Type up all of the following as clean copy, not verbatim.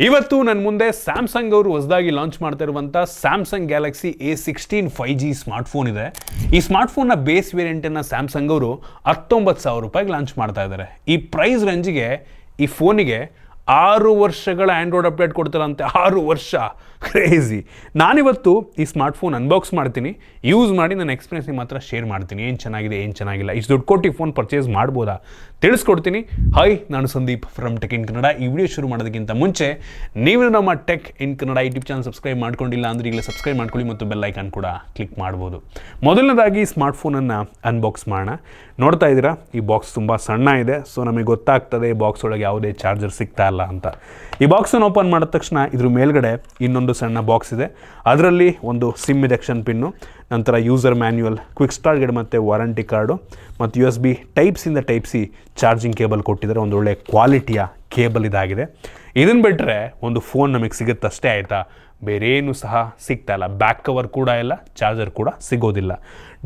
ಇವತ್ತು ನನ್ನ ಮುಂದೆ ಸ್ಯಾಮ್ಸಂಗ್ ಅವರು ಹೊಸದಾಗಿ ಲಾಂಚ್ ಮಾಡ್ತಾ ಇರುವಂಥ Samsung Galaxy A16 5G smartphone ಇದೆ. ಈ ಸ್ಮಾರ್ಟ್ಫೋನ್ನ ಬೇಸ್ ವೇರಿಯಂಟನ್ನು ಸ್ಯಾಮ್ಸಂಗ್ ಅವರು 19,000 ರೂಪಾಯಿಗೆ ಲಾಂಚ್ ಮಾಡ್ತಾ ಇದ್ದಾರೆ. ಈ ಪ್ರೈಸ್ ರೇಂಜಿಗೆ ಈ ಫೋನಿಗೆ 6 ವರ್ಷಗಳ ಆ್ಯಂಡ್ರಾಯ್ಡ್ ಅಪ್ಡೇಟ್ ಕೊಡ್ತಾರಂತೆ. 6 ವರ್ಷ, ಕ್ರೇಜಿ. ನಾನಿವತ್ತು ಈ ಸ್ಮಾರ್ಟ್ಫೋನ್ ಅನ್ಬಾಕ್ಸ್ ಮಾಡ್ತೀನಿ, ಯೂಸ್ ಮಾಡಿ ನನ್ನ ಎಕ್ಸ್ಪೀರಿಯನ್ಸ್ ನಿಮ್ಮ ಹತ್ರ ಶೇರ್ ಮಾಡ್ತೀನಿ. ಏನು ಚೆನ್ನಾಗಿದೆ, ಏನು ಚೆನ್ನಾಗಿಲ್ಲ, ಇಷ್ಟು ದುಡ್ಡು ಕೊಟ್ಟು ಫೋನ್ ಪರ್ಚೇಸ್ ಮಾಡ್ಬೋದಾ ತಿಳಿಸ್ಕೊಡ್ತೀನಿ. ಹಾಯ್, ನಾನು Sandeep from tech in Kannada. ಈ ವಿಡಿಯೋ ಶುರು ಮಾಡೋದಕ್ಕಿಂತ ಮುಂಚೆ ನೀವು ನಮ್ಮ tech in Kannada YouTube channel subscribe ಮಾಡ್ಕೊಂಡಿಲ್ಲ ಅಂದರೆ ಈಗಲೇ ಸಬ್ಸ್ಕ್ರೈಬ್ ಮಾಡ್ಕೊಳ್ಳಿ ಮತ್ತು ಬೆಲ್ ಐಕಾನ್ ಕೂಡ ಕ್ಲಿಕ್ ಮಾಡ್ಬೋದು. ಮೊದಲನೇದಾಗಿ ಸ್ಮಾರ್ಟ್ಫೋನನ್ನು ಅನ್ಬಾಕ್ಸ್ ಮಾಡೋಣ. ನೋಡ್ತಾ ಇದ್ದೀರಾ, ಈ ಬಾಕ್ಸ್ ತುಂಬ ಸಣ್ಣ ಇದೆ. ಸೊ ನಮಗೆ ಗೊತ್ತಾಗ್ತದೆ ಈ ಬಾಕ್ಸ್ ಒಳಗೆ ಯಾವುದೇ ಚಾರ್ಜರ್ ಸಿಗ್ತಾ ಇಲ್ಲ ಅಂತ. ಈ ಬಾಕ್ಸನ್ನು ಓಪನ್ ಮಾಡಿದ ತಕ್ಷಣ ಇದ್ರ ಮೇಲ್ಗಡೆ ಇನ್ನೊಂದು ಸಣ್ಣ ಬಾಕ್ಸ್ ಇದೆ. ಅದರಲ್ಲಿ ಒಂದು ಸಿಮ್ ಇಜೆಕ್ಷನ್ ಪಿನ್ನು, ನಂತರ user manual, quick start guide ಮತ್ತು ವಾರಂಟಿ ಕಾರ್ಡು ಮತ್ತು USB ಟೈಪ್ಸಿಂದ ಟೈಪ್ ಸಿ ಚಾರ್ಜಿಂಗ್ ಕೇಬಲ್ ಕೊಟ್ಟಿದ್ದಾರೆ. ಒಂದು ಒಳ್ಳೆ ಕ್ವಾಲಿಟಿಯ ಕೇಬಲ್ ಇದಾಗಿದೆ. ಇದನ್ನು ಬಿಟ್ಟರೆ ಒಂದು ಫೋನ್ ನಮಗೆ ಸಿಗುತ್ತಷ್ಟೇ, ಆಯಿತಾ, ಬೇರೇನೂ ಸಹ ಸಿಗ್ತಾ ಇಲ್ಲ. ಬ್ಯಾಕ್ ಕವರ್ ಕೂಡ ಇಲ್ಲ, ಚಾರ್ಜರ್ ಕೂಡ ಸಿಗೋದಿಲ್ಲ.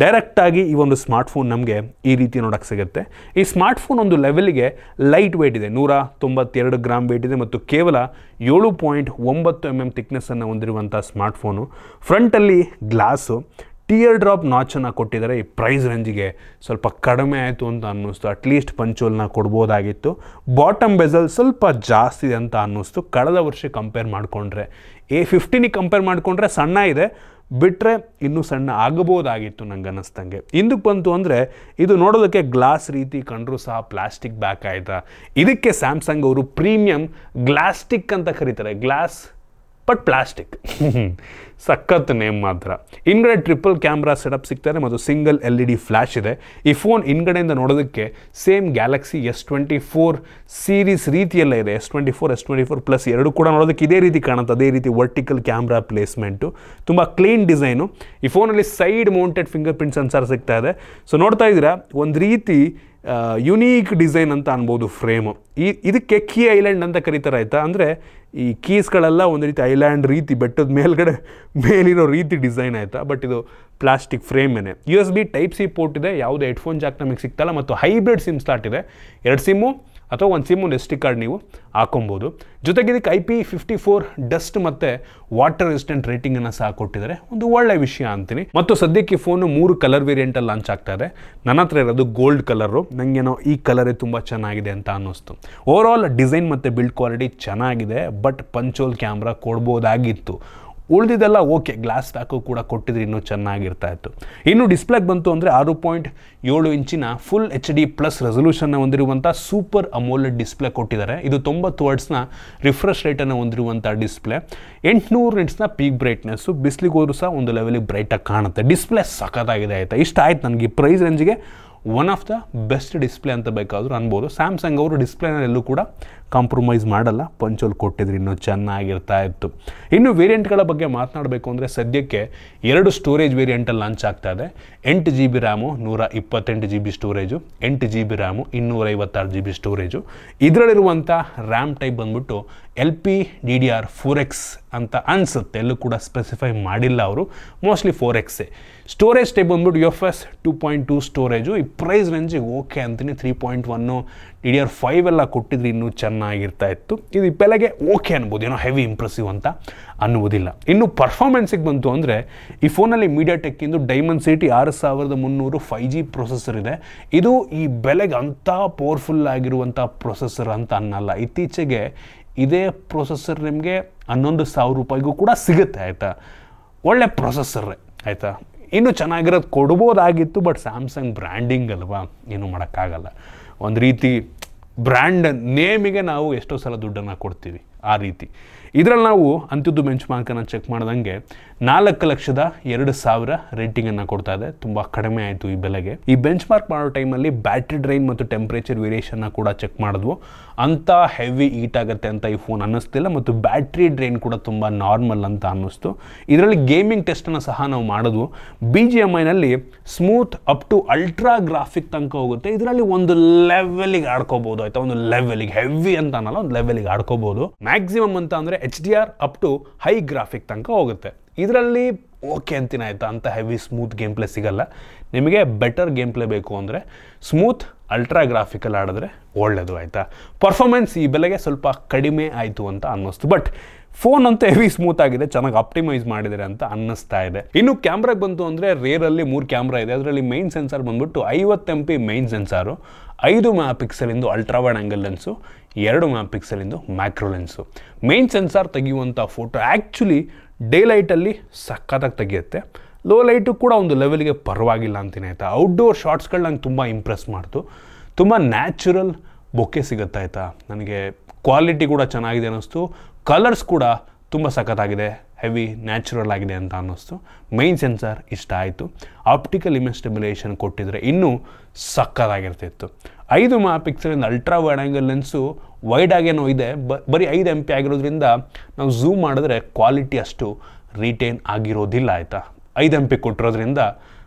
ಡೈರೆಕ್ಟಾಗಿ ಈ ಒಂದು ಸ್ಮಾರ್ಟ್ಫೋನ್ ನಮಗೆ ಈ ರೀತಿ ನೋಡೋಕ್ಕೆ ಸಿಗುತ್ತೆ. ಈ ಸ್ಮಾರ್ಟ್ಫೋನ್ ಒಂದು ಲೆವೆಲ್ಗೆ ಲೈಟ್ ವೆಯ್ಟ್ ಇದೆ, 192 ಗ್ರಾಮ್ ವೆಯ್ಟ್ ಇದೆ ಮತ್ತು ಕೇವಲ 7.9 mm ಥಿಕ್ನೆಸ್ಸನ್ನು ಹೊಂದಿರುವಂಥ ಸ್ಮಾರ್ಟ್ಫೋನು. ಫ್ರಂಟಲ್ಲಿ ಗ್ಲಾಸು, ಟಿಯರ್ ಡ್ರಾಪ್ ನಾಚನ್ನು ಕೊಟ್ಟಿದ್ದಾರೆ. ಈ ಪ್ರೈಸ್ ರೇಂಜಿಗೆ ಸ್ವಲ್ಪ ಕಡಿಮೆ ಆಯಿತು ಅಂತ ಅನ್ನಿಸ್ತು. ಅಟ್ಲೀಸ್ಟ್ ಪಂಚೋಲ್ನ ಕೊಡ್ಬೋದಾಗಿತ್ತು. ಬಾಟಮ್ ಬೆಸಲ್ ಸ್ವಲ್ಪ ಜಾಸ್ತಿ ಇದೆ ಅಂತ ಅನ್ನಿಸ್ತು ಕಳೆದ ವರ್ಷ ಕಂಪೇರ್ ಮಾಡಿಕೊಂಡ್ರೆ. A15 ಕಂಪೇರ್ ಮಾಡಿಕೊಂಡ್ರೆ ಸಣ್ಣ ಇದೆ, ಬಿಟ್ಟರೆ ಇನ್ನೂ ಸಣ್ಣ ಆಗಬಹುದಾಗಿತ್ತು ನಂಗೆ ಅನ್ನಿಸ್ದಂಗೆ. ಇಂದಕ್ಕೆ ಬಂತು ಅಂದರೆ ಇದು ನೋಡೋದಕ್ಕೆ ಗ್ಲಾಸ್ ರೀತಿ ಕಂಡ್ರೂ ಸಹ ಪ್ಲಾಸ್ಟಿಕ್ ಬ್ಯಾಕ್ ಆಯಿತಾ. ಇದಕ್ಕೆ ಸ್ಯಾಮ್ಸಂಗ್ ಅವರು ಪ್ರೀಮಿಯಂ ಗ್ಲಾಸ್ಟಿಕ್ ಅಂತ ಕರೀತಾರೆ. Glass but plastic. ಸಖತ್ ನೇಮ್ ಮಾತ್ರ. ಹಿಂದ್ಗಡೆ ಟ್ರಿಪಲ್ ಕ್ಯಾಮ್ರಾ ಸೆಟಪ್ ಸಿಗ್ತಾರೆ ಮತ್ತು ಸಿಂಗಲ್ LED ಫ್ಲ್ಯಾಶ್ ಇದೆ. ಈ ಫೋನ್ ಹಿಂದ್ಗಡೆಯಿಂದ ನೋಡೋದಕ್ಕೆ ಸೇಮ್ ಗ್ಯಾಲಕ್ಸಿ S24 ಸೀರೀಸ್ ರೀತಿಯಲ್ಲೇ ಇದೆ. S24 ಪ್ಲಸ್ 2 ಕೂಡ ನೋಡೋದಕ್ಕೆ ಇದೇ ರೀತಿ ಕಾಣುತ್ತೆ. ಅದೇ ರೀತಿ ವರ್ಟಿಕಲ್ ಕ್ಯಾಮ್ರಾ ಪ್ಲೇಸ್ಮೆಂಟು, ತುಂಬ ಕ್ಲೀನ್ ಡಿಸೈನು. ಈ ಫೋನಲ್ಲಿ side mounted fingerprint sensor ಸಿಗ್ತಾ ಇದೆ. ಸೊ ನೋಡ್ತಾ ಇದ್ದೀರಾ, ಒಂದು ರೀತಿ ಯುನೀಕ್ ಡಿಸೈನ್ ಅಂತ ಅನ್ಬೋದು ಫ್ರೇಮು. ಇದಕ್ಕೆ ಕೀ ಐಲ್ಯಾಂಡ್ ಅಂತ ಕರೀತಾರೆ, ಆಯಿತಾ. ಅಂದರೆ ಈ ಕೀಸ್ಗಳೆಲ್ಲ ಒಂದು ರೀತಿ ಐಲ್ಯಾಂಡ್ ರೀತಿ ಬೆಟ್ಟದ ಮೇಲಿರೋ ರೀತಿ ಡಿಸೈನ್, ಆಯಿತಾ. ಬಟ್ ಇದು ಪ್ಲಾಸ್ಟಿಕ್ ಫ್ರೇಮೇನೆ. USB ಟೈಪ್ ಸಿ ಪೋರ್ಟ್ ಇದೆ. ಯಾವುದೇ ಹೆಡ್ಫೋನ್ ಜಾಕ್ ನಮಗೆ ಸಿಗ್ತಲ್ಲ ಮತ್ತು ಹೈಬ್ರಿಡ್ ಸಿಮ್ ಸ್ಲಾಟ್ ಇದೆ. 2 ಸಿಮ್ಮು ಅಥವಾ ಒಂದು ಸಿಮ್ಮು SD ಕಾರ್ಡ್ ನೀವು ಹಾಕೊಬೋದು. ಜೊತೆಗೆ ಇದಕ್ಕೆ IP54 ಡಸ್ಟ್ ಮತ್ತು ವಾಟರ್ ರೆಸಿಸ್ಟೆಂಟ್ ರೇಟಿಂಗನ್ನು ಸಹ ಕೊಟ್ಟಿದ್ದಾರೆ. ಒಂದು ಒಳ್ಳೆ ವಿಷಯ ಅಂತೀನಿ. ಮತ್ತು ಸದ್ಯಕ್ಕೆ ಫೋನು 3 ಕಲರ್ ವೇರಿಯಂಟಲ್ಲಿ ಲಾಂಚ್ ಆಗ್ತಾ ಇದೆ. ನನ್ನ ಹತ್ರ ಇರೋದು ಗೋಲ್ಡ್ ಕಲರು. ನನಗೇನೋ ಈ ಕಲರೇ ತುಂಬ ಚೆನ್ನಾಗಿದೆ ಅಂತ ಅನ್ನಿಸ್ತು. ಓವರಾಲ್ ಡಿಸೈನ್ ಮತ್ತು ಬಿಲ್ಡ್ ಕ್ವಾಲಿಟಿ ಚೆನ್ನಾಗಿದೆ, ಬಟ್ ಪಂಚೋಲ್ ಕ್ಯಾಮ್ರಾ ಕೊಡ್ಬೋದಾಗಿತ್ತು. ಉಳಿದಿದ್ದೆಲ್ಲ ಓಕೆ, ಗ್ಲಾಸ್ ಬ್ಯಾಕು ಕೂಡ ಕೊಟ್ಟಿದ್ರೆ ಇನ್ನೂ ಚೆನ್ನಾಗಿರ್ತಾ ಇತ್ತು. ಇನ್ನು ಡಿಸ್ಪ್ಲೇಗೆ ಬಂತು ಅಂದರೆ 6.7 ಇಂಚಿನ ಫುಲ್ HD+ ರೆಸೊಲ್ಯೂಷನ್ನ ಹೊಂದಿರುವಂಥ ಸೂಪರ್ AMOLED ಡಿಸ್ಪ್ಲೇ ಕೊಟ್ಟಿದ್ದಾರೆ. ಇದು 90 ಹರ್ಟ್ಸ್ನ ರಿಫ್ರೆಶ್ ರೇಟನ್ನು ಹೊಂದಿರುವಂಥ ಡಿಸ್ಪ್ಲೇ. 800 ನಿಟ್ಸ್ನ peak brightness. ಬಿಸಿಲಿಗೆ ಹೋದ್ರೂ ಸಹ ಒಂದು ಲೆವೆಲಿಗೆ ಬ್ರೈಟಾಗಿ ಕಾಣುತ್ತೆ. ಡಿಸ್ಪ್ಲೇ ಸಖತ್ತಾಗಿದೆ, ಆಯಿತಾ. ಇಷ್ಟ ಆಯ್ತು ನನಗೆ. ಈ ಪ್ರೈಸ್ ರೇಂಜಿಗೆ one of the best display ಅಂತ ಬೇಕಾದರೂ ಅನ್ಬೋದು. ಸ್ಯಾಮ್ಸಂಗ್ ಅವರು ಡಿಸ್ಪ್ಲೇನಲ್ಲೂ ಕೂಡ ಕಾಂಪ್ರಮೈಸ್ ಮಾಡಲ್ಲ. ಪಂಚೋಲ್ ಕೊಟ್ಟಿದ್ರೆ ಇನ್ನೂ ಚೆನ್ನಾಗಿರ್ತಾ ಇತ್ತು. ಇನ್ನು ವೇರಿಯಂಟ್ಗಳ ಬಗ್ಗೆ ಮಾತನಾಡಬೇಕು ಅಂದರೆ ಸದ್ಯಕ್ಕೆ 2 ಸ್ಟೋರೇಜ್ ವೇರಿಯಂಟಲ್ಲಿ ಲಾಂಚ್ ಆಗ್ತಾ ಇದೆ. 8 GB RAM, 128 GB storage, 8 GB RAM, 256 GB storage. ಇದರಲ್ಲಿರುವಂಥ ರ್ಯಾಮ್ ಟೈಪ್ ಬಂದ್ಬಿಟ್ಟು LPDDR4X ಅಂತ ಅನಿಸುತ್ತೆ. ಎಲ್ಲೂ ಕೂಡ ಸ್ಪೆಸಿಫೈ ಮಾಡಿಲ್ಲ ಅವರು, ಮೋಸ್ಟ್ಲಿ 4X. ಸ್ಟೋರೇಜ್ ಟೈಪ್ ಬಂದ್ಬಿಟ್ಟು UFS 2.2 ಸ್ಟೋರೇಜು. ಈ ಪ್ರೈಸ್ ರೇಂಜಿಗೆ ಓಕೆ ಅಂತೀನಿ. 3.1 DDR5 ಎಲ್ಲ ಕೊಟ್ಟಿದ್ರೆ ಇನ್ನೂ ಚೆನ್ನಾಗಿರ್ತಾ ಇತ್ತು. ಇದು ಬೆಲೆಗೆ ಓಕೆ ಅನ್ಬೋದು, ಏನೋ ಹೆವಿ ಇಂಪ್ರೆಸಿವ್ ಅಂತ ಅನ್ನುವುದಿಲ್ಲ. ಇನ್ನು ಪರ್ಫಾರ್ಮೆನ್ಸಿಗೆ ಬಂತು ಅಂದರೆ ಈ ಫೋನಲ್ಲಿ ಮೀಡಿಯಾಟೆಕ್ಕಿಂದು ಡೈಮೆನ್ಸಿಟಿ 6300 5G ಪ್ರೊಸೆಸರ್ ಇದೆ. ಇದು ಈ ಬೆಲೆಗೆ ಅಂಥ ಪವರ್ಫುಲ್ ಆಗಿರುವಂಥ ಪ್ರೊಸೆಸರ್ ಅಂತ ಅನ್ನಲ್ಲ. ಇತ್ತೀಚೆಗೆ ಇದೇ ಪ್ರೊಸೆಸರ್ ನಿಮಗೆ 11,000 ರೂಪಾಯಿಗೂ ಕೂಡ ಸಿಗುತ್ತೆ, ಆಯಿತಾ. ಒಳ್ಳೆ ಪ್ರೊಸೆಸರ್ರೇ, ಆಯಿತಾ. ಇನ್ನೂ ಚೆನ್ನಾಗಿರೋದು ಕೊಡ್ಬೋದಾಗಿತ್ತು, ಬಟ್ ಸ್ಯಾಮ್ಸಂಗ್ ಬ್ರ್ಯಾಂಡಿಂಗ್ ಅಲ್ವಾ, ಏನೂ ಮಾಡೋಕ್ಕಾಗಲ್ಲ. ಒಂದು ರೀತಿ ಬ್ರ್ಯಾಂಡ್ ನೇಮಿಗೆ ನಾವು ಎಷ್ಟೋ ಸಲ ದುಡ್ಡನ್ನು ಕೊಡ್ತೀವಿ, ಆ ರೀತಿ. ಇದರಲ್ಲಿ ನಾವು ಅಂತ್ಯುದ್ದು ಬೆಂಚ್ ಮಾರ್ಕನ್ನು ಚೆಕ್ ಮಾಡಿದಂಗೆ 4,02,000 ರೇಟಿಂಗನ್ನು ಕೊಡ್ತಾ ಇದೆ. ತುಂಬ ಕಡಿಮೆ ಆಯಿತು ಈ ಬೆಲೆಗೆ. ಈ ಬೆಂಚ್ ಮಾರ್ಕ್ ಮಾಡೋ ಟೈಮಲ್ಲಿ ಬ್ಯಾಟ್ರಿ ಡ್ರೈನ್ ಮತ್ತು ಟೆಂಪ್ರೇಚರ್ ವೇರಿಯೇಷನ್ನ ಕೂಡ ಚೆಕ್ ಮಾಡಿದ್ವು. ಅಂಥ ಹೆವಿ ಹೀಟ್ ಆಗುತ್ತೆ ಅಂತ ಈ ಫೋನ್ ಅನ್ನಿಸ್ತಿಲ್ಲ ಮತ್ತು ಬ್ಯಾಟ್ರಿ ಡ್ರೈನ್ ಕೂಡ ತುಂಬ ನಾರ್ಮಲ್ ಅಂತ ಅನ್ನಿಸ್ತು. ಇದರಲ್ಲಿ ಗೇಮಿಂಗ್ ಟೆಸ್ಟನ್ನು ಸಹ ನಾವು ಮಾಡಿದ್ವು. BGMIನಲ್ಲಿ smooth up to ultra graphic ತನಕ ಹೋಗುತ್ತೆ. ಇದರಲ್ಲಿ ಒಂದು ಲೆವೆಲಿಗೆ ಆಡ್ಕೋಬೋದು, ಆಯಿತಾ. ಒಂದು ಲೆವೆಲಿಗೆ, ಹೆವಿ ಅಂತ ಅನ್ನಲ್ಲ, ಒಂದು ಲೆವೆಲಿಗೆ ಆಡ್ಕೋಬೋದು. ಮ್ಯಾಕ್ಸಿಮಮ್ ಅಂತ ಅಂದರೆ HDR up to high graphic ತನಕ ಹೋಗುತ್ತೆ. ಇದರಲ್ಲಿ ಓಕೆ ಅಂತೀನಿ ಆಯಿತಾ, ಅಂತ ಹೆವಿ ಸ್ಮೂತ್ ಗೇಮ್ ಪ್ಲೇ ಸಿಗಲ್ಲ. ನಿಮಗೆ ಬೆಟರ್ ಗೇಮ್ ಪ್ಲೇ ಬೇಕು ಅಂದರೆ ಸ್ಮೂತ್ ಅಲ್ಟ್ರಾ ಗ್ರಾಫಿಕಲ್ ಆಡಿದ್ರೆ ಒಳ್ಳೆಯದು ಆಯಿತಾ. ಪರ್ಫಾರ್ಮೆನ್ಸ್ ಈ ಬೆಲೆಗೆ ಸ್ವಲ್ಪ ಕಡಿಮೆ ಆಯಿತು ಅಂತ ಅನ್ನಿಸ್ತು, ಬಟ್ ಫೋನ್ ಅಂತ ಹೆವಿ ಸ್ಮೂತ್ ಆಗಿದೆ, ಚೆನ್ನಾಗಿ ಆಪ್ಟಿಮೈಸ್ ಮಾಡಿದ್ದಾರೆ ಅಂತ ಅನ್ನಿಸ್ತಾ ಇದೆ. ಇನ್ನು ಕ್ಯಾಮ್ರಾಗೆ ಬಂತು ಅಂದರೆ ರೇರಲ್ಲಿ 3 ಕ್ಯಾಮ್ರಾ ಇದೆ. ಅದರಲ್ಲಿ ಮೈನ್ ಸೆನ್ಸಾರ್ ಬಂದ್ಬಿಟ್ಟು 50 MP main sensor, 5 MP ultra wide angle lens, 2 MP macro lens. Main sensor ತೆಗೆಯುವಂಥ ಫೋಟೋ ಆ್ಯಕ್ಚುಲಿ ಡೇ ಲೈಟಲ್ಲಿ ಸಖತ್ತಾಗಿ ತೆಗೆಯುತ್ತೆ, ಲೋ ಲೈಟು ಕೂಡ ಒಂದು ಲೆವೆಲ್ಗೆ ಪರವಾಗಿಲ್ಲ ಅಂತೀನಿ ಆಯಿತಾ. ಔಟ್ಡೋರ್ ಶಾರ್ಟ್ಸ್ಗಳು ನಂಗೆ ತುಂಬ ಇಂಪ್ರೆಸ್ ಮಾಡ್ತು, ತುಂಬ ನ್ಯಾಚುರಲ್ ಬೊಕ್ಕೆ ಸಿಗುತ್ತೆ ಆಯಿತಾ. ನನಗೆ ಕ್ವಾಲಿಟಿ ಕೂಡ ಚೆನ್ನಾಗಿದೆ ಅನ್ನಿಸ್ತು, ಕಲರ್ಸ್ ಕೂಡ ತುಂಬ ಸಖತ್ತಾಗಿದೆ, ಹೆವಿ ನ್ಯಾಚುರಲ್ ಆಗಿದೆ ಅಂತ ಅನ್ನಿಸ್ತು. ಮೈನ್ ಸೆನ್ಸಾರ್ ಇಷ್ಟ ಆಯಿತು. ಆಪ್ಟಿಕಲ್ ಇಮೇಜ್ ಸ್ಟೆಬಿಲೈಸೇಷನ್ ಕೊಟ್ಟಿದ್ರೆ ಇನ್ನೂ ಸಖತ್ತಾಗಿರ್ತಿತ್ತು. 5 MP ultra wide angle lens wide ಆಗೇನೋ ಇದೆ, ಬರೀ 5 MP ಆಗಿರೋದ್ರಿಂದ ನಾವು ಝೂಮ್ ಮಾಡಿದ್ರೆ ಕ್ವಾಲಿಟಿ ಅಷ್ಟು ರಿಟೇನ್ ಆಗಿರೋದಿಲ್ಲ ಆಯಿತಾ. 5 MP ಕೊಟ್ಟಿರೋದ್ರಿಂದ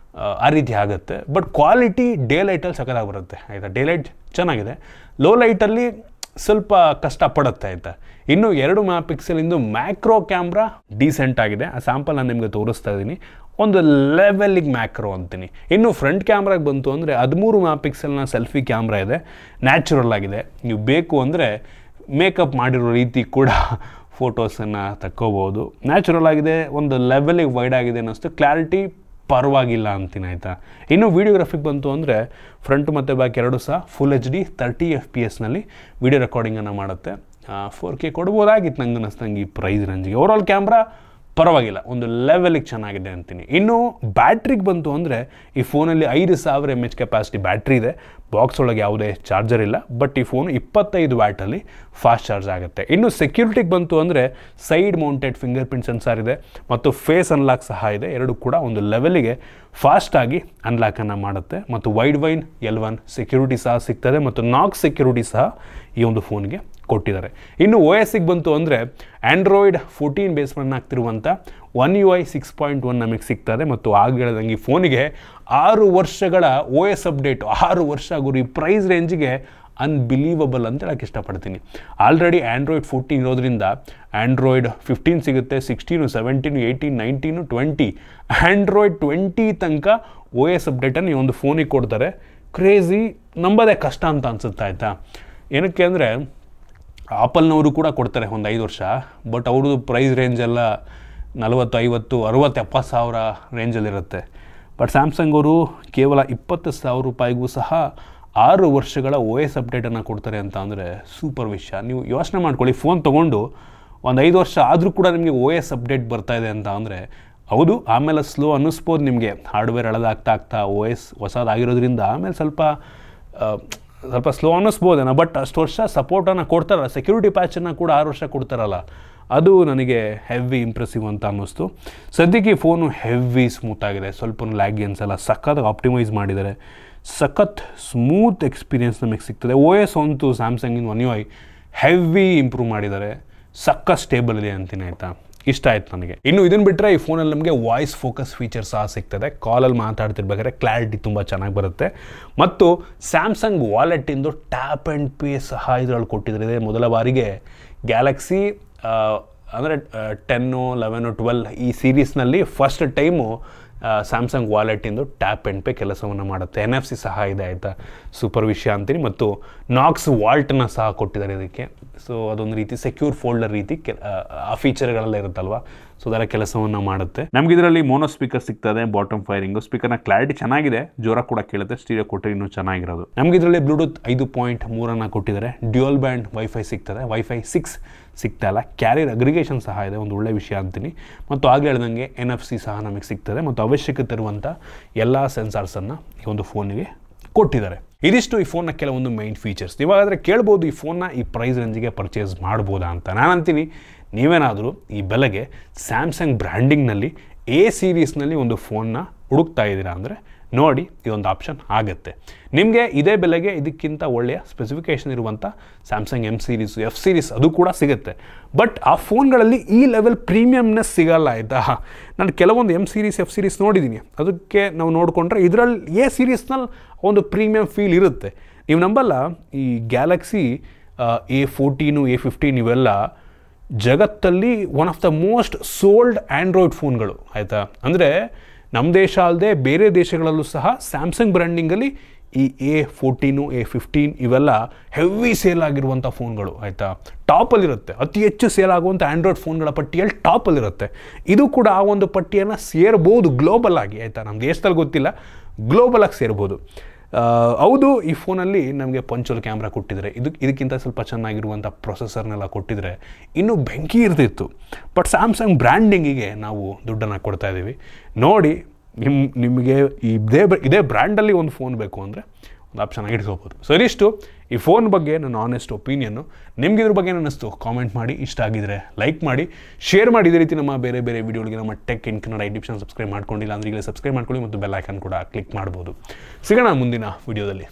ಆ ರೀತಿ ಆಗುತ್ತೆ, ಬಟ್ ಕ್ವಾಲಿಟಿ ಡೇ ಲೈಟಲ್ಲಿ ಸಖತ್ತಾಗಿ ಬರುತ್ತೆ ಆಯಿತಾ. ಡೇ ಲೈಟ್ ಚೆನ್ನಾಗಿದೆ, ಲೋ ಲೈಟಲ್ಲಿ ಸ್ವಲ್ಪ ಕಷ್ಟಪಡುತ್ತೆ ಆಯಿತಾ. ಇನ್ನು 2 MP ಮ್ಯಾಕ್ರೋ ಕ್ಯಾಮ್ರಾ ಡೀಸೆಂಟ್ ಆಗಿದೆ. ಆ ಸ್ಯಾಂಪಲ್ ನಾನು ನಿಮಗೆ ತೋರಿಸ್ತಾ ಇದ್ದೀನಿ, ಒಂದು ಲೆವೆಲಿಗೆ ಮ್ಯಾಕ್ರೋ ಅಂತೀನಿ. ಇನ್ನು ಫ್ರಂಟ್ ಕ್ಯಾಮ್ರಾಗೆ ಬಂತು ಅಂದರೆ 13 MP ಸೆಲ್ಫಿ ಕ್ಯಾಮ್ರಾ ಇದೆ, ನ್ಯಾಚುರಲ್ ಆಗಿದೆ. ನೀವು ಬೇಕು ಅಂದರೆ ಮೇಕಪ್ ಮಾಡಿರೋ ರೀತಿ ಕೂಡ ಫೋಟೋಸನ್ನು ತಕ್ಕೋಬೋದು. ನ್ಯಾಚುರಲ್ ಆಗಿದೆ, ಒಂದು ಲೆವೆಲಿಗೆ ವೈಡ್ ಆಗಿದೆ ಅನ್ನಿಸ್ತು, ಕ್ಲಾರಿಟಿ ಪರವಾಗಿಲ್ಲ ಅಂತೀನಿ ಆಯಿತಾ. ಇನ್ನು ವೀಡಿಯೋಗ್ರಫಿಗೆ ಬಂತು ಅಂದರೆ ಫ್ರಂಟ್ ಮತ್ತು ಬ್ಯಾಕ್ ಎರಡೂ ಸಹ ಫುಲ್ HD 30 FPS ವೀಡಿಯೋ ರೆಕಾರ್ಡಿಂಗನ್ನು ಮಾಡುತ್ತೆ. 4K ಕೊಡ್ಬೋದಾಗಿತ್ತು ನಂಗೆ ಅನ್ನಿಸ್ತಂಗೆ ಈ ಪ್ರೈಸ್ ರೇಂಜಿಗೆ. ಓವರಾಲ್ ಕ್ಯಾಮ್ರಾ ಪರವಾಗಿಲ್ಲ, ಒಂದು ಲೆವೆಲಿಗೆ ಚೆನ್ನಾಗಿದೆ ಅಂತೀನಿ. ಇನ್ನು ಬ್ಯಾಟ್ರಿಗೆ ಬಂತು ಅಂದರೆ ಈ ಫೋನಲ್ಲಿ 5000 mAh ಕೆಪಾಸಿಟಿ ಬ್ಯಾಟ್ರಿ ಇದೆ. ಬಾಕ್ಸ್ ಒಳಗೆ ಯಾವುದೇ ಚಾರ್ಜರ್ ಇಲ್ಲ, ಬಟ್ ಈ ಫೋನು 25 ವ್ಯಾಟಲ್ಲಿ ಫಾಸ್ಟ್ ಚಾರ್ಜ್ ಆಗುತ್ತೆ. ಇನ್ನು ಸೆಕ್ಯೂರಿಟಿಗೆ ಬಂತು ಅಂದರೆ side mounted fingerprint sensor ಇದೆ ಮತ್ತು ಫೇಸ್ ಅನ್ಲಾಕ್ ಸಹ ಇದೆ. ಎರಡು ಕೂಡ ಒಂದು ಲೆವೆಲಿಗೆ ಫಾಸ್ಟಾಗಿ ಅನ್ಲಾಕನ್ನು ಮಾಡುತ್ತೆ ಮತ್ತು ವೈಡ್ ವೈನ್ L1 ಸೆಕ್ಯೂರಿಟಿ ಸಹ ಸಿಗ್ತದೆ ಮತ್ತು ನಾಕ್ ಸೆಕ್ಯೂರಿಟಿ ಸಹ ಈ ಒಂದು ಫೋನ್ಗೆ ಕೊಟ್ಟಿದ್ದಾರೆ. ಇನ್ನು OSಗೆ ಬಂತು ಅಂದರೆ ಆಂಡ್ರಾಯ್ಡ್ 14 ಬೇಸ್ ರನ್ ಆಗ್ತಿರುವಂಥ One UI 6.1 ನಮಗೆ ಸಿಗ್ತದೆ ಮತ್ತು ಆಗ ಹೇಳಿದಂಗೆ ಈ ಫೋನಿಗೆ 6 ವರ್ಷಗಳ OS ಅಪ್ಡೇಟು, 6 ವರ್ಷ ಗುರಿ ಪ್ರೈಸ್ ರೇಂಜಿಗೆ ಅನ್ಬಿಲೀವಬಲ್ ಅಂತ ಹೇಳಕ್ಕೆ ಇಷ್ಟಪಡ್ತೀನಿ. ಆಲ್ರೆಡಿ ಆಂಡ್ರಾಯ್ಡ್ 14 ಇರೋದ್ರಿಂದ ಆಂಡ್ರಾಯ್ಡ್ 15 ಸಿಗುತ್ತೆ, 16, 17, 18, 19, 20, ಆಂಡ್ರಾಯ್ಡ್ 20 ತನಕ OS ಅಪ್ಡೇಟನ್ನು ಈ ಒಂದು ಫೋನಿಗೆ ಕೊಡ್ತಾರೆ. ಕ್ರೇಜಿ, ನಂಬೋದೇ ಕಷ್ಟ ಅಂತ ಅನ್ಸುತ್ತೆ ಆಯಿತಾ. ಏನಕ್ಕೆ ಅಂದರೆ ಆಪಲ್ನವರು ಕೂಡ ಕೊಡ್ತಾರೆ ಒಂದು 5 ವರ್ಷ, ಬಟ್ ಅವ್ರದ್ದು ಪ್ರೈಸ್ ರೇಂಜ್ ಎಲ್ಲ 40, 50, 60, 70 ಸಾವಿರ ರೇಂಜಲ್ಲಿರುತ್ತೆ. ಬಟ್ ಸ್ಯಾಮ್ಸಂಗ್ ಅವರು ಕೇವಲ 20,000 ರೂಪಾಯಿಗೂ ಸಹ 6 ವರ್ಷಗಳ OS ಅಪ್ಡೇಟನ್ನು ಕೊಡ್ತಾರೆ ಅಂತ ಅಂದರೆ ಸೂಪರ್ ವಿಷಯ. ನೀವು ಯೋಚನೆ ಮಾಡ್ಕೊಳ್ಳಿ, ಫೋನ್ ತೊಗೊಂಡು ಒಂದು 5 ವರ್ಷ ಆದರೂ ಕೂಡ ನಿಮಗೆ OS ಅಪ್ಡೇಟ್ ಬರ್ತಾಯಿದೆ ಅಂತ ಅಂದರೆ ಹೌದು, ಆಮೇಲೆ ಸ್ಲೋ ಅನ್ನಿಸ್ಬೋದು ನಿಮಗೆ, ಹಾರ್ಡ್ವೇರ್ ಎಳೆದಾಗ್ತಾ OS ಹೊಸದಾಗಿರೋದ್ರಿಂದ ಆಮೇಲೆ ಸ್ವಲ್ಪ ಸ್ಲೋ ಅನ್ನಿಸ್ಬೋದೇನೋ. ಬಟ್ ಅಷ್ಟು ವರ್ಷ ಸಪೋರ್ಟನ್ನು ಕೊಡ್ತಾರಲ್ಲ, ಸೆಕ್ಯೂರಿಟಿ ಪ್ಯಾಚನ್ನು ಕೂಡ 6 ವರ್ಷ ಕೊಡ್ತಾರಲ್ಲ, ಅದು ನನಗೆ ಹೆವಿ ಇಂಪ್ರೆಸಿವ್ ಅಂತ ಅನ್ನಿಸ್ತು. ಸದ್ಯಕ್ಕೆ ಈ ಫೋನು ಹೆವಿ ಸ್ಮೂತ್ ಆಗಿದೆ, ಸ್ವಲ್ಪ ಲ್ಯಾಗಿ ಅನ್ಸಲ್ಲ, ಸಖತ್ತಾಗಿ ಆಪ್ಟಿಮೈಸ್ ಮಾಡಿದ್ದಾರೆ, ಸಖತ್ ಸ್ಮೂತ್ ಎಕ್ಸ್ಪೀರಿಯನ್ಸ್ ನಮಗೆ ಸಿಗ್ತದೆ. OS ಅಂತೂ ಸ್ಯಾಮ್ಸಂಗಿನ One UI ಹೆವಿ ಇಂಪ್ರೂವ್ ಮಾಡಿದ್ದಾರೆ, ಸಖತ್ ಸ್ಟೇಬಲ್ ಇದೆ ಅಂತೀನಿ ಆಯಿತಾ. ಇಷ್ಟ ಆಯ್ತು ನನಗೆ. ಇನ್ನು ಇದನ್ನು ಬಿಟ್ಟರೆ ಈ ಫೋನಲ್ಲಿ ನಮಗೆ ವಾಯ್ಸ್ ಫೋಕಸ್ ಫೀಚರ್ ಸಹ ಸಿಗ್ತದೆ. ಕಾಲಲ್ಲಿ ಮಾತಾಡ್ತಿರ್ಬೇಕಾದ್ರೆ ಕ್ಲಾರಿಟಿ ತುಂಬ ಚೆನ್ನಾಗಿ ಬರುತ್ತೆ ಮತ್ತು ಸ್ಯಾಮ್ಸಂಗ್ ವಾಲೆಟ್ಟಿಂದು ಟ್ಯಾಪ್ ಆ್ಯಂಡ್ ಪೇ ಸಹ ಇದರಲ್ಲಿ ಕೊಟ್ಟಿದ್ದಾರೆ. ಮೊದಲ ಬಾರಿಗೆ ಗ್ಯಾಲಕ್ಸಿ ಅಂದರೆ 10, 11, 12 ಈ ಸೀರೀಸ್ನಲ್ಲಿ ಫಸ್ಟ್ ಟೈಮು ಸ್ಯಾಮ್ಸಂಗ್ ವಾಲೆಟ್ಟಿಂದು ಟ್ಯಾಪ್ ಆ್ಯಂಡ್ ಪೇ ಕೆಲಸವನ್ನು ಮಾಡುತ್ತೆ. NFC ಸಹ ಇದೆ ಆಯಿತಾ, ಸೂಪರ್ ವಿಷಯ ಅಂತೀನಿ. ಮತ್ತು ನಾಕ್ಸ್ ವಾಲ್ಟನ್ನ ಸಹ ಕೊಟ್ಟಿದ್ದಾರೆ ಇದಕ್ಕೆ. ಸೊ ಅದೊಂದು ರೀತಿ ಸೆಕ್ಯೂರ್ ಫೋಲ್ಡರ್ ರೀತಿ ಆ ಫೀಚರ್ಗಳೆಲ್ಲ ಇರುತ್ತಲ್ವ, ಸೊ ಅದರ ಕೆಲಸವನ್ನು ಮಾಡುತ್ತೆ. ನಮ್ಗೆ ಇದರಲ್ಲಿ ಮೋನೋ ಸ್ಪೀಕರ್ ಸಿಗ್ತದೆ, ಬಾಟಮ್ ಫೈರಿಂಗು, ಸ್ಪೀಕರ್ನ ಕ್ಲಾರಿಟಿ ಚೆನ್ನಾಗಿದೆ, ಜೋರ ಕೂಡ ಕೇಳುತ್ತೆ, ಸ್ಟೀರಿಯೋ ಕೊಟ್ಟರೆ ಇನ್ನೂ ಚೆನ್ನಾಗಿರೋದು. ನಮ್ಗೆ ಇದರಲ್ಲಿ ಬ್ಲೂಟೂತ್ 5.3 ಕೊಟ್ಟಿದ್ದಾರೆ, ಡ್ಯುಯಲ್ ಬ್ಯಾಂಡ್ ವೈಫೈ ಸಿಗ್ತದೆ, ವೈಫೈ 6 ಸಿಗ್ತಾ ಇಲ್ಲ, ಕ್ಯಾರಿಯರ್ ಅಗ್ರಿಗೇಷನ್ ಸಹ ಇದೆ, ಒಂದು ಒಳ್ಳೆ ವಿಷಯ ಅಂತೀನಿ. ಮತ್ತು ಆಗಲೇ ಹೇಳ್ದಂಗೆ NFC ಸಹ ನಮಗೆ ಸಿಗ್ತದೆ ಮತ್ತು ಅವಶ್ಯಕತೆ ಇರುವಂಥ ಎಲ್ಲ ಸೆನ್ಸಾರ್ಸನ್ನು ಈ ಒಂದು ಫೋನಿಗೆ ಕೊಟ್ಟಿದ್ದಾರೆ. ಇದಿಷ್ಟು ಈ ಫೋನ್ನ ಕೆಲವೊಂದು ಮೈನ್ ಫೀಚರ್ಸ್. ನೀವಾದರೆ ಕೇಳ್ಬೋದು ಈ ಫೋನ್ನ ಈ ಪ್ರೈಸ್ ರೇಂಜಿಗೆ ಪರ್ಚೇಸ್ ಮಾಡ್ಬೋದಾ ಅಂತ. ನಾನು ಅಂತೀನಿ, ನೀವೇನಾದರೂ ಈ ಬೆಲೆಗೆ ಸ್ಯಾಮ್ಸಂಗ್ ಬ್ರ್ಯಾಂಡಿಂಗ್ನಲ್ಲಿ A ಸೀರೀಸ್ನಲ್ಲಿ ಒಂದು ಫೋನ್ನ ಹುಡುಕ್ತಾ ಇದ್ದೀರಾ ಅಂದರೆ ನೋಡಿ, ಇದೊಂದು ಆಪ್ಷನ್ ಆಗುತ್ತೆ ನಿಮಗೆ. ಇದೇ ಬೆಲೆಗೆ ಇದಕ್ಕಿಂತ ಒಳ್ಳೆಯ ಸ್ಪೆಸಿಫಿಕೇಷನ್ ಇರುವಂಥ Samsung M series, F series ಅದು ಕೂಡ ಸಿಗುತ್ತೆ. ಬಟ್ ಆ ಫೋನ್ಗಳಲ್ಲಿ ಈ ಲೆವೆಲ್ ಪ್ರೀಮಿಯಮ್ನೆಸ್ ಸಿಗಲ್ಲ ಆಯಿತಾ. ನಾನು ಕೆಲವೊಂದು M ಸೀರೀಸ್, F ಸೀರೀಸ್ ನೋಡಿದ್ದೀನಿ, ಅದಕ್ಕೆ ನಾವು ನೋಡಿಕೊಂಡ್ರೆ ಇದರಲ್ಲಿ A ಸೀರೀಸ್ನಲ್ಲಿ ಒಂದು ಪ್ರೀಮಿಯಂ ಫೀಲ್ ಇರುತ್ತೆ. ನೀವು ನಂಬಲ್ಲ, ಈ ಗ್ಯಾಲಕ್ಸಿ A14, A15 ಇವೆಲ್ಲ ಜಗತ್ತಲ್ಲಿ one of the most sold Android ಫೋನ್ಗಳು ಆಯಿತಾ. ಅಂದರೆ ನಮ್ಮ ದೇಶ ಅಲ್ಲದೆ ಬೇರೆ ದೇಶಗಳಲ್ಲೂ ಸಹ ಸ್ಯಾಮ್ಸಂಗ್ ಬ್ರ್ಯಾಂಡಿಂಗಲ್ಲಿ ಈ A14 A15 ಇವೆಲ್ಲ ಹೆವಿ ಸೇಲ್ ಆಗಿರುವಂಥ ಫೋನ್ಗಳು ಆಯಿತಾ. ಟಾಪಲ್ಲಿರುತ್ತೆ, ಅತಿ ಹೆಚ್ಚು ಸೇಲ್ ಆಗುವಂಥ ಆ್ಯಂಡ್ರಾಯ್ಡ್ ಫೋನ್ಗಳ ಪಟ್ಟಿಯಲ್ಲಿ ಟಾಪಲ್ಲಿರುತ್ತೆ. ಇದು ಕೂಡ ಆ ಒಂದು ಪಟ್ಟಿಯನ್ನು ಸೇರ್ಬೋದು ಗ್ಲೋಬಲ್ ಆಗಿ ಆಯಿತಾ. ನಮ್ಮ ದೇಶದಲ್ಲಿ ಗೊತ್ತಿಲ್ಲ, ಗ್ಲೋಬಲ್ ಆಗಿ ಸೇರ್ಬೋದು. ಹೌದು, ಈ ಫೋನಲ್ಲಿ ನಮಗೆ ಪಂಚೋಲ್ ಕ್ಯಾಮ್ರಾ ಕೊಟ್ಟಿದ್ದಾರೆ, ಇದಕ್ಕಿಂತ ಸ್ವಲ್ಪ ಚೆನ್ನಾಗಿರುವಂಥ ಪ್ರೊಸೆಸರ್ನೆಲ್ಲ ಕೊಟ್ಟಿದ್ರೆ ಇನ್ನೂ ಬೆಂಕಿ ಇರ್ತಿತ್ತು. ಬಟ್ ಸ್ಯಾಮ್ಸಂಗ್ ಬ್ರ್ಯಾಂಡಿಂಗಿಗೆ ನಾವು ದುಡ್ಡನ್ನು ಕೊಡ್ತಾ ಇದ್ದೀವಿ. ನೋಡಿ, ನಿಮಗೆ ಇದೇ ಬ್ರ್ಯಾಂಡಲ್ಲಿ ಒಂದು ಫೋನ್ ಬೇಕು ಅಂದರೆ ಒಂದು ಆಪ್ಷನ್ ಆಗಿ ಇಟ್ಕೋಬೋದು. ಸೊ ಇದಿಷ್ಟು ಈ ಫೋನ್ ಬಗ್ಗೆ ನನ್ನ ಆನೆಸ್ಟ್ ಒಪಿನಿಯನ್ನು. ನಿಮ್ಗೆ ಇದ್ರ ಬಗ್ಗೆ ಅನ್ನಿಸ್ತು ಕಾಮೆಂಟ್ ಮಾಡಿ, ಇಷ್ಟ ಆಗಿದ್ರೆ ಲೈಕ್ ಮಾಡಿ, ಶೇರ್ ಮಾಡಿ. ಇದೇ ರೀತಿ ನಮ್ಮ ಬೇರೆ ಬೇರೆ ವಿಡಿಯೋಗಳಿಗೆ ನಮ್ಮ tech in Kannada YouTube channel subscribe ಮಾಡ್ಕೊಂಡಿಲ್ಲ ಅಂದರೆ ಈಗಲೇ ಸಬ್ಸ್ಕ್ರೈಬ್ ಮಾಡ್ಕೊಳ್ಳಿ ಮತ್ತು ಬೆಲ್ ಐಕನ್ ಕೂಡ ಕ್ಲಿಕ್ ಮಾಡ್ಬೋದು. ಸಿಗೋಣ ಮುಂದಿನ ವಿಡಿಯೋದಲ್ಲಿ.